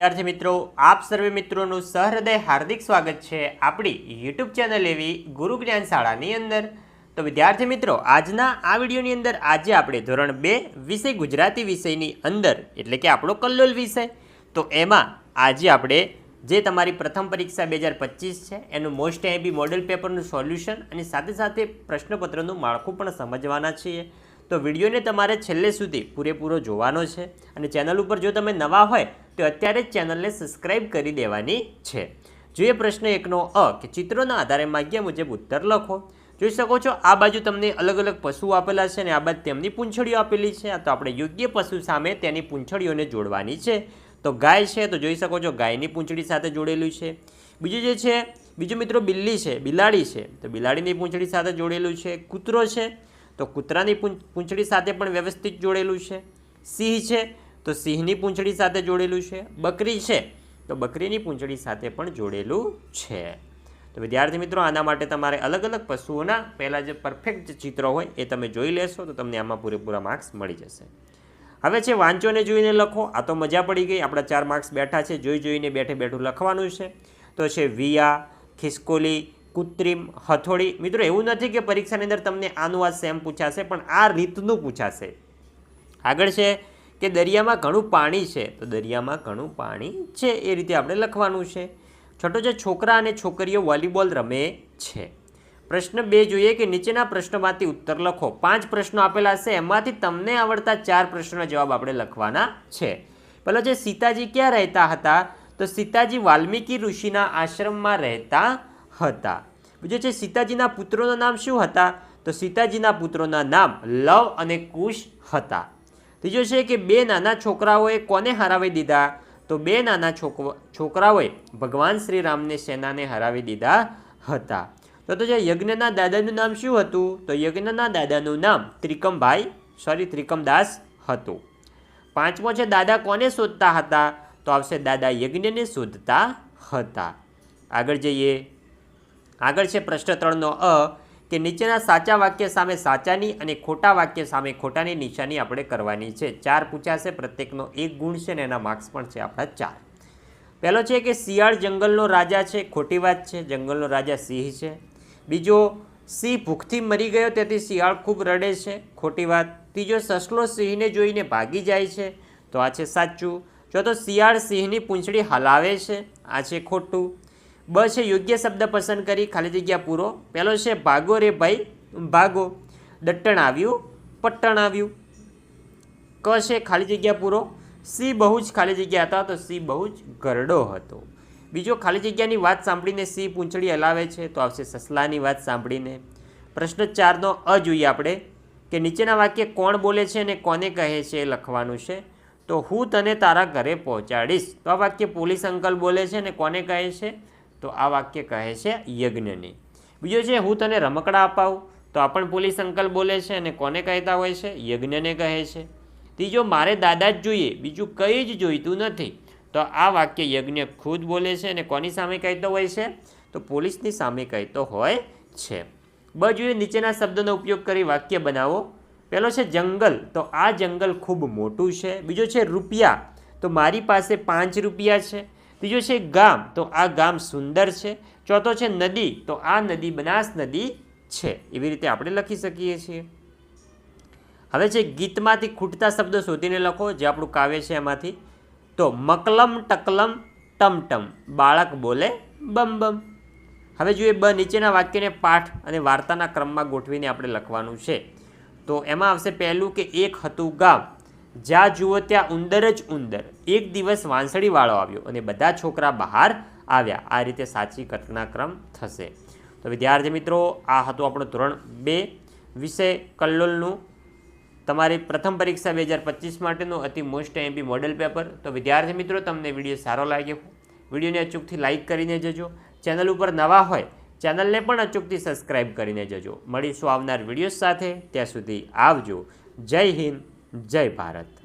વિદ્યાર્થી મિત્રો, આપ સર્વે મિત્રોનું સહૃદય હાર્દિક સ્વાગત છે આપણી યુટ્યુબ ચેનલ એવી ગુરુ જ્ઞાન શાળાની અંદર। તો વિદ્યાર્થી મિત્રો, આજના આ વિડીયોની અંદર આજે આપણે ધોરણ 2 વિષય ગુજરાતી વિષયની અંદર એટલે કે આપણો કલ્લોલ વિષય, તો એમાં આજે આપણે જે તમારી પ્રથમ પરીક્ષા 2025 છે એનું મોસ્ટ એમ્પી મોડેલ પેપરનું સોલ્યુશન અને સાથે સાથે પ્રશ્નપત્રનું માળખું પણ સમજવાના છીએ। તો વિડીયોને તમારે છેલ્લે સુધી પૂરેપૂરો જોવાનો છે અને ચેનલ ઉપર જો તમે નવા હોય તો અત્યારે જ ચેનલને સબસ્ક્રાઇબ કરી દેવાની છે। જોઈએ પ્રશ્ન 1નો અ કે ચિત્રોના આધારે માગ્યા મુજબ ઉત્તર લખો। જોઈ શકો છો આ બાજુ તમને અલગ અલગ પશુ આપેલા છે અને આ બાજુ તેમની પૂંછડીઓ આપેલી છે। તો આપણે યોગ્ય પશુ સામે તેની પૂંછડીઓને જોડવાની છે। તો ગાય છે તો જોઈ શકો છો ગાયની પૂંછડી સાથે જોડેલું છે। બીજું જે છે બીજું મિત્રો બિલ્લી છે, બિલાડી છે તો બિલાડીની પૂંછડી સાથે જોડેલું છે। કૂતરો છે તો કૂતરાની પૂંછડી સાથે પણ વ્યવસ્થિત જોડેલું છે। સિંહ છે તો સિંહની પૂંછડી સાથે જોડેલું છે। બકરી છે તો બકરીની પૂંછડી સાથે પણ જોડેલું છે। તો વિદ્યાર્થી મિત્રો, આના માટે તમારે અલગ અલગ પશુઓના પહેલાં જે પરફેક્ટ ચિત્રો હોય એ તમે જોઈ લેશો તો તમને આમાં પૂરેપૂરા માર્ક્સ મળી જશે। હવે છે વાંચોને જોઈને લખો। આ તો મજા પડી ગઈ, આપણા 4 માર્ક્સ બેઠા છે, જોઈ જોઈને બેઠે બેઠું લખવાનું છે। તો છે વિયા, ખિસકોલી, કૃત્રિમ, હથોડી। મિત્રો એવું નથી કે પરીક્ષાની અંદર તમને આનું આ સેમ પૂછાશે, પણ આ રીતનું પૂછાશે। આગળ છે કે દરિયામાં ઘણું પાણી છે તો દરિયામાં ઘણું પાણી છે એ રીતે આપણે લખવાનું છે। છઠ્ઠો છે છોકરા અને છોકરીઓ વોલીબોલ રમે છે। પ્રશ્ન 2 જોઈએ કે નીચેના પ્રશ્નોમાંથી ઉત્તર લખો। 5 પ્રશ્નો આપેલા છે, એમાંથી તમને આવડતા 4 પ્રશ્નોના જવાબ આપણે લખવાના છે। પહેલો છે સીતાજી ક્યાં રહેતા હતા? તો સીતાજી વાલ્મીકી ઋષિના આશ્રમમાં રહેતા હતા। બીજો છે સીતાજીના પુત્રોના નામ શું હતા? તો સીતાજીના પુત્રોના નામ લવ અને કુશ હતા। ત્રીજો છે કે 2 નાના છોકરાઓએ કોને હરાવી દીધા? તો 2 નાના છોકરાઓએ ભગવાન શ્રી રામને સેનાને હરાવી દીધા હતા। તો જે યજ્ઞના દાદાનું નામ શું હતું? તો યજ્ઞના દાદાનું નામ ત્રિકમદાસ હતું। 5મો છે દાદા કોને શોધતા હતા? તો આવશે દાદા યજ્ઞને શોધતા હતા। આગળ જઈએ, આગળ છે પ્રશ્ન 3નો અ કે નીચેના સાચા વાક્ય સામે સાચાની અને ખોટા વાક્ય સામે ખોટાની નિશાની આપણે કરવાની છે। 4 પૂછાશે, પ્રત્યેકનો 1 ગુણ છે અને એના માર્ક્સ પણ છે આપણા 4। પહેલો છે કે શિયાળ જંગલનો રાજા છે, ખોટી વાત છે, જંગલનો રાજા સિંહ છે। બીજો, સિંહ ભૂખથી મરી ગયો તેથી શિયાળ ખૂબ રડે છે, ખોટી વાત। ત્રીજો, સસલો સિંહને જોઈને ભાગી જાય છે તો આ છે સાચું। ચોથો, શિયાળ સિંહની પૂંછડી હલાવે છે, આ છે ખોટું। બ છે યોગ્ય શબ્દ પસંદ કરી ખાલી જગ્યા પૂરો। પહેલો છે ભાગો રે ભાઈ ભાગો, દટ્ટણ આવ્યું પટ્ટણ આવ્યું। ક છે ખાલી જગ્યા પૂરો, સિંહ બહુ જ ખાલી જગ્યા હતા તો સિંહ બહુ જ ગરડો હતો। બીજો, ખાલી જગ્યાની વાત સાંભળીને સિંહ પૂંછડી હલાવે છે તો આવશે સસલાની વાત સાંભળીને। પ્રશ્ન 4નો અ જોઈએ આપણે કે નીચેના વાક્ય કોણ બોલે છે અને કોને કહે છે એ લખવાનું છે। તો હું તને તારા ઘરે પહોંચાડીશ, તો આ વાક્ય પોલીસ અંકલ બોલે છે અને કોને કહે છે? તો આ વાક્ય કહે છે યજ્ઞને। બીજો છે હું તને રમકડા અપાવું, તો આ પણ પોલીસ અંકલ બોલે છે અને કોને કહેતા હોય છે? યજ્ઞને કહે છે। ત્રીજો, મારે દાદા જ જોઈએ, બીજું કંઈ જ જોઈતું નથી, તો આ વાક્ય યજ્ઞ ખુદ બોલે છે અને કોની સામે કહેતો હોય છે? તો પોલીસની સામે કહેતો હોય છે। બ જોઈએ નીચેના શબ્દોનો ઉપયોગ કરી વાક્ય બનાવો। પહેલો છે જંગલ, તો આ જંગલ ખૂબ મોટું છે। બીજો છે રૂપિયા, તો મારી પાસે 5 રૂપિયા છે। ત્રીજો છે ગામ, તો આ ગામ સુંદર છે। ચોથો છે નદી, તો આ નદી બનાસ નદી છે। એવી રીતે આપણે લખી શકીએ છીએ। હવે છે ગીતમાંથી ખૂટતા શબ્દો શોધીને લખો, જે આપણું કાવ્ય છે એમાંથી। તો મકલમ ટકલમ ટમટમ, બાળક બોલે બમ બમ। હવે જોઈએ બ નીચેના વાક્યને પાઠ અને વાર્તાના ક્રમમાં ગોઠવીને આપણે લખવાનું છે। તો એમાં આવશે પહેલું કે એક હતું ગામ, જ્યાં જુઓ ત્યાં ઉંદર જ ઉંદર, એક દિવસ વાંસળીવાળો આવ્યો અને બધા છોકરા બહાર આવ્યા। આ રીતે સાચી ઘટનાક્રમ થશે। તો વિદ્યાર્થી મિત્રો, આ હતું આપણું ધોરણ 2 વિષય કલ્લોલનું તમારી પ્રથમ પરીક્ષા 2025 માટેનું અતિ મોસ્ટ એમ્પી મોડેલ પેપર। તો વિદ્યાર્થી મિત્રો, તમને વિડીયો સારો લાગ્યો, વિડીયોને અચૂકથી લાઇક કરીને જજો। ચેનલ ઉપર નવા હોય ચેનલને પણ અચૂકથી સબસ્ક્રાઈબ કરીને જજો। મળીશું આવનાર વિડીયો સાથે, ત્યાં સુધી આવજો। જય હિન્દ, જય ભારત।